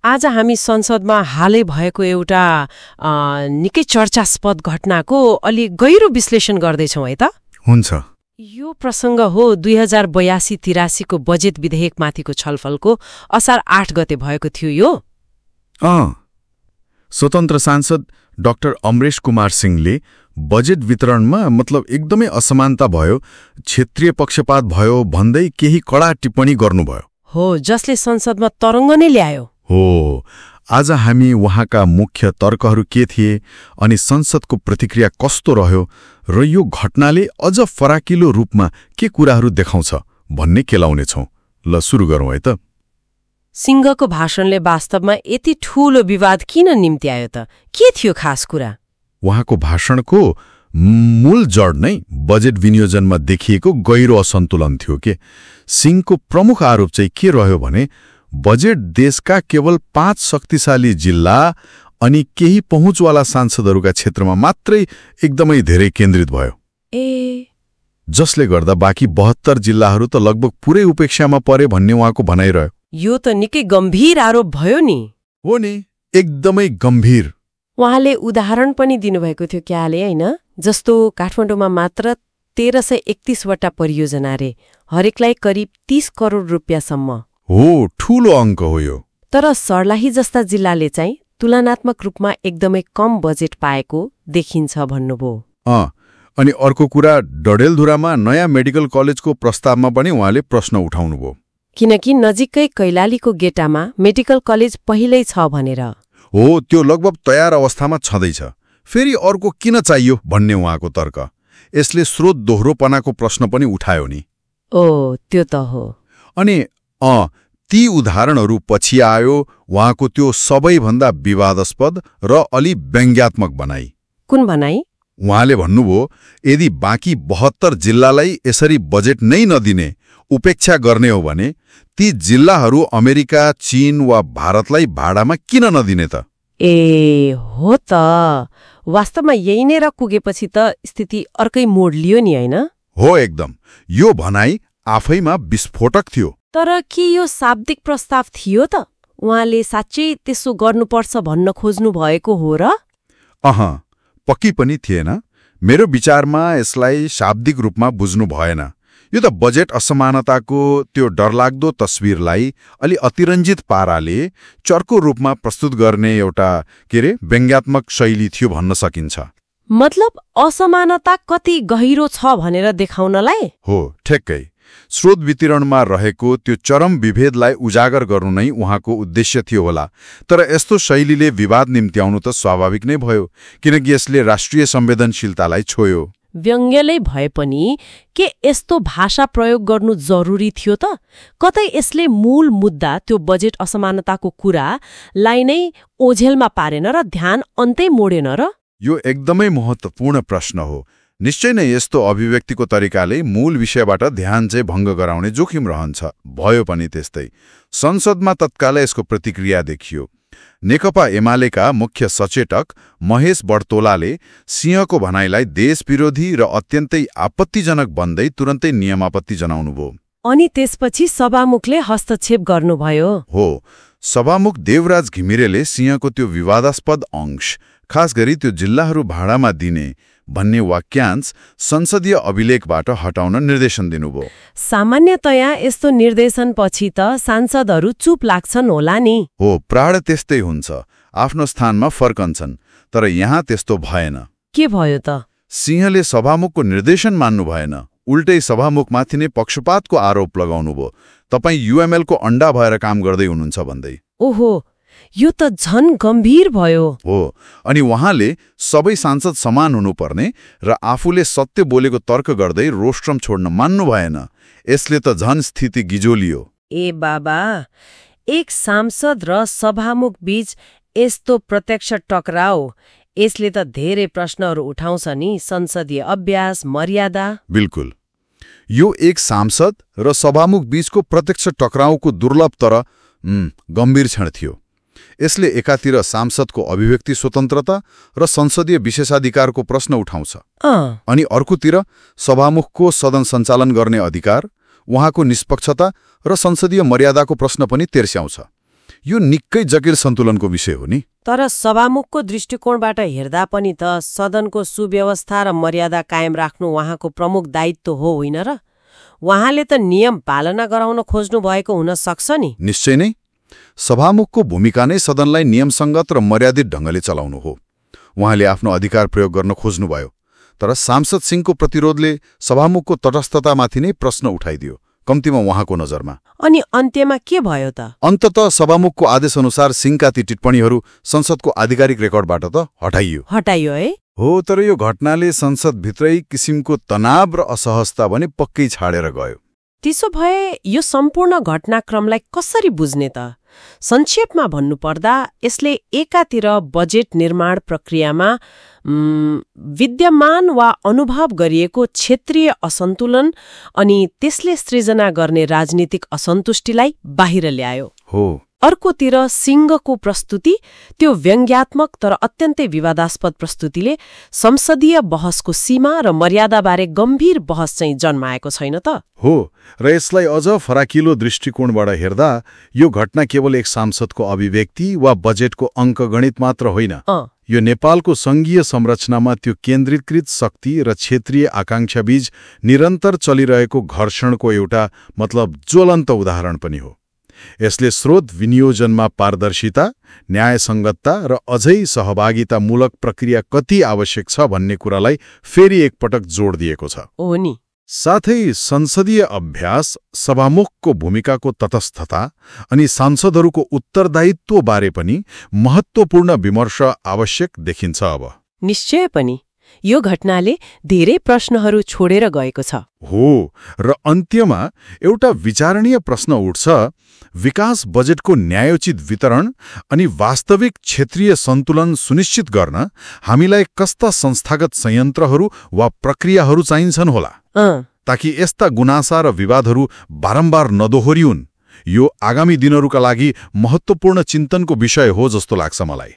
आज हामी संसदमा हालै भएको एउटा निकै चर्चास्पद घटनाको अलि गहिरो विश्लेषण गर्दैछौँ है त? हुन्छ। यो प्रसङ्ग हो 2082-83 को बजेट विधेयकमाथिको छलफलको असार 8 गते भएको थियो यो। स्वतन्त्र सांसद डाक्टर अमरेश कुमार सिंहले बजेट वितरणमा एकदमै असमानता भयो, क्षेत्रीय पक्षपात भयो भन्दै केही कडा टिप्पणी गर्नुभयो। हो, जसले संसदमा तरङ्ग नै ल्यायो। हो, आज हामी उहाँका मुख्य तर्कहरू के थिए अनि संसदको प्रतिक्रिया कस्तो रह्यो र यो घटनाले अझ फराकिलो रूपमा के कुराहरू देखाउँछ भन्ने केलाउनेछौँ। ल सुरु गरौँ है त। सिंहको भाषणले वास्तवमा यति ठूलो विवाद किन निम्त्यायो त? के थियो खास कुरा? उहाँको भाषणको मूल जड नै बजेट विनियोजनमा देखिएको गहिरो असन्तुलन थियो के। सिंहको प्रमुख आरोप चाहिँ के रह्यो भने बजेट देशका केवल 5 शक्तिशाली जिल्ला अनि केही पहुँचवाला सांसदहरूका क्षेत्रमा मात्रै एकदमै धेरै केन्द्रित भयो। जसले गर्दा बाँकी 72 जिल्लाहरू त लगभग पुरै उपेक्षामा परे भन्ने उहाँको भनाइरह्यो। यो त निकै गम्भीर आरोप भयो नि। हो नि, एकदमै गम्भीर। उहाँले उदाहरण पनि दिनुभएको थियो क्याले, होइन? जस्तो काठमाडौँमा मात्र 1331 वटा परियोजना रे, हरेकलाई करिब 30 करोड रुपियाँसम्म। हो, ठूलो अङ्क हो यो। तर सर्लाही जस्ता जिल्लाले चाहिँ तुलनात्मक रूपमा एकदमै कम बजेट पाएको देखिन्छ भन्नुभयो। अनि अर्को कुरा, डडेलधुरामा नयाँ मेडिकल कलेजको प्रस्तावमा पनि उहाँले प्रश्न उठाउनुभयो। किनकि नजिकै कैलालीको गेटामा मेडिकल कलेज पहिल्यै छ भनेर। हो, त्यो लगभग तयार अवस्थामा छँदैछ, फेरि अर्को किन चाहियो भन्ने उहाँको तर्क। यसले स्रोत दोहोरोपनाको प्रश्न पनि उठायो नि। त्यो त हो। अनि ती उदाहरणहरू पछि आयो उहाँको त्यो सबैभन्दा विवादास्पद र अलि व्यङ्ग्यात्मक भनाइ। कुन भनाइ? उहाँले भन्नुभयो, यदि बाँकी 72 जिल्लालाई यसरी बजेट नै नदिने, उपेक्षा गर्ने हो भने ती जिल्लाहरू अमेरिका, चीन वा भारतलाई भाडामा किन नदिने त? हो त। वास्तवमा यही नै र पुगेपछि त स्थिति अर्कै मोड लियो नि, होइन? हो, एकदम। यो भनाइ आफैमा विस्फोटक थियो। तर के यो शाब्दिक प्रस्ताव थियो त? उहाँले साँच्चै त्यसो गर्नुपर्छ भन्न खोज्नु भएको हो र? पक्की पनि थिएन। मेरो विचारमा यसलाई शाब्दिक रूपमा बुझ्नु भएन। यो त बजेट असमानताको त्यो डरलाग्दो तस्विरलाई अलि अतिरञ्जित पाराले चर्को रूपमा प्रस्तुत गर्ने एउटा व्यङ्ग्यात्मक शैली थियो भन्न सकिन्छ। मतलब असमानता कति गहिरो छ भनेर देखाउनलाई? हो, ठ्याक्कै। स्रोत वितरणमा रहेको त्यो चरम विभेदलाई उजागर गर्नु नै उहाँको उद्देश्य थियो होला। तर यस्तो शैलीले विवाद निम्त्याउनु त स्वाभाविक नै भयो, किनकि यसले राष्ट्रिय संवेदनशीलतालाई छोयो। व्यङ्ग्यलै भए पनि के यस्तो भाषा प्रयोग गर्नु जरुरी थियो त? कतै यसले मूल मुद्दा त्यो बजेट असमानताको कुरालाई नै ओझेलमा पारेन र ध्यान अन्तै मोडेन र? यो एकदमै महत्त्वपूर्ण प्रश्न हो। निश्चय नै यस्तो अभिव्यक्तिको तरिकाले मूल विषयबाट ध्यान चाहिँ भङ्ग गराउने जोखिम रहन्छ। भयो पनि त्यस्तै। संसदमा तत्कालै यसको प्रतिक्रिया देखियो। नेकपा एमालेका मुख्य सचेतक महेश बर्तोलाले सिंहको भनाइलाई देशविरोधी र अत्यन्तै आपत्तिजनक भन्दै तुरन्तै नियमापत्ति जनाउनुभयो। अनि त्यसपछि सभामुखले हस्तक्षेप गर्नुभयो। हो, सभामुख देवराज घिमिरेले सिंहको त्यो विवादास्पद अंश, खास गरी त्यो जिल्लाहरू भाडामा दिने भन्ने वाक्यांश संसदीय अभिलेखबाट हटाउन निर्देशन दिनुभयो। सामान्यतया यस्तो निर्देशनपछि त सांसदहरू चुप लाग्छन् होला नि। हो, प्राय त्यस्तै हुन्छ, आफ्नो स्थानमा फर्कन्छन्। तर यहाँ त्यस्तो भएन। के भयो त? सिंहले सभामुखको निर्देशन मान्नु भएन, उल्टै सभामुखमाथि नै पक्षपातको आरोप लगाउनुभयो। तपाईँ युएमएलको अण्डा भएर काम गर्दै हुनुहुन्छ भन्दै। ओहो, यो त झन गम्भीर भयो। हो, अनि उहाँले सबै सांसद समान हुनुपर्ने र आफूले सत्य बोलेको तर्क गर्दै रोस्ट्रम छोड्न मान्नु भएन। यसले त झन स्थिति गिजोलियो। बाबा, एक सांसद र सभामुख बीच यस्तो प्रत्यक्ष टकराउ, यसले त धेरै प्रश्नहरू उठाउँछ नि। संसदीय अभ्यास, मर्यादा। बिल्कुल। यो एक सांसद र सभामुख बीचको प्रत्यक्ष टकराउको दुर्लभ तर गम्भीर क्षण थियो। यसले एकातिर सांसदको अभिव्यक्ति स्वतन्त्रता र संसदीय विशेषाधिकारको प्रश्न उठाउँछ, अनि अर्कोतिर सभामुखको सदन सञ्चालन गर्ने अधिकार, उहाँको निष्पक्षता र संसदीय मर्यादाको प्रश्न पनि तेर्स्याउँछ। यो निकै जटिल सन्तुलनको विषय हो नि। तर सभामुखको दृष्टिकोणबाट हेर्दा पनि त सदनको सुव्यवस्था र मर्यादा कायम राख्नु उहाँको प्रमुख दायित्व हो होइन र? उहाँले त नियम पालना गराउन खोज्नु भएको हुन सक्छ नि। निश्चय नै सभामुखको भूमिका नै सदनलाई नियमसङ्गत र मर्यादित ढङ्गले चलाउनु हो। उहाँले आफ्नो अधिकार प्रयोग गर्न खोज्नुभयो, तर सांसद सिंहको प्रतिरोधले सभामुखको तटस्थतामाथि नै प्रश्न उठाइदियो, कम्तीमा उहाँको नजरमा। अनि अन्त्यमा के भयो त? अन्ततः सभामुखको आदेशअनुसार सिंहका ती टिप्पणीहरू संसदको आधिकारिक रेकर्डबाट त हटाइयो है? हो, तर यो घटनाले संसदभित्रै किसिमको तनाव र असहजता भने पक्कै छाडेर गयो। त्यसो भए यो सम्पूर्ण घटनाक्रमलाई कसरी बुझ्ने त? संक्षेपमा भन्नुपर्दा यसले एकातिर बजेट निर्माण प्रक्रियामा विद्यमान वा अनुभव गरिएको क्षेत्रीय असन्तुलन अनि त्यसले सृजना गर्ने राजनीतिक असन्तुष्टिलाई बाहिर ल्यायो। हो, अर्कोतिर सिंहको प्रस्तुति, त्यो व्यङ्ग्यात्मक तर अत्यन्तै विवादास्पद प्रस्तुतिले संसदीय बहसको सीमा र मर्यादाबारे गम्भीर बहस चाहिँ जन्माएको छैन त? हो, र यसलाई अझ फराकिलो दृष्टिकोणबाट हेर्दा यो घटना केवल एक सांसदको अभिव्यक्ति वा बजेटको अङ्कगणित मात्र होइन। यो नेपालको सङ्घीय संरचनामा त्यो केन्द्रीकृत शक्ति र क्षेत्रीय आकांक्षाबीच निरन्तर चलिरहेको घर्षणको एउटा ज्वलन्त उदाहरण पनि हो। यसले स्रोत विनियोजनमा पारदर्शिता, न्यायसङ्गतता र अझै सहभागितामूलक प्रक्रिया कति आवश्यक छ भन्ने कुरालाई फेरि एकपटक जोड दिएको छ। हो नि। साथै संसदीय अभ्यास, सभामुखको भूमिकाको तटस्थता अनि सांसदहरूको उत्तरदायित्वबारे पनि महत्त्वपूर्ण विमर्श आवश्यक देखिन्छ अब। निश्चय पनि यो घटनाले धेरै प्रश्नहरू छोडेर गएको छ। हो, र अन्त्यमा एउटा विचारणीय प्रश्न उठ्छ, विकास बजेटको न्यायोचित वितरण अनि वास्तविक क्षेत्रीय सन्तुलन सुनिश्चित गर्न हामीलाई कस्ता संस्थागत संयन्त्रहरू वा प्रक्रियाहरू चाहिन्छन् होला, ताकि यस्ता गुनासा र विवादहरू बारम्बार नदोहोरिउन्। यो आगामी दिनहरूका लागि महत्त्वपूर्ण चिन्तनको विषय हो जस्तो लाग्छ मलाई।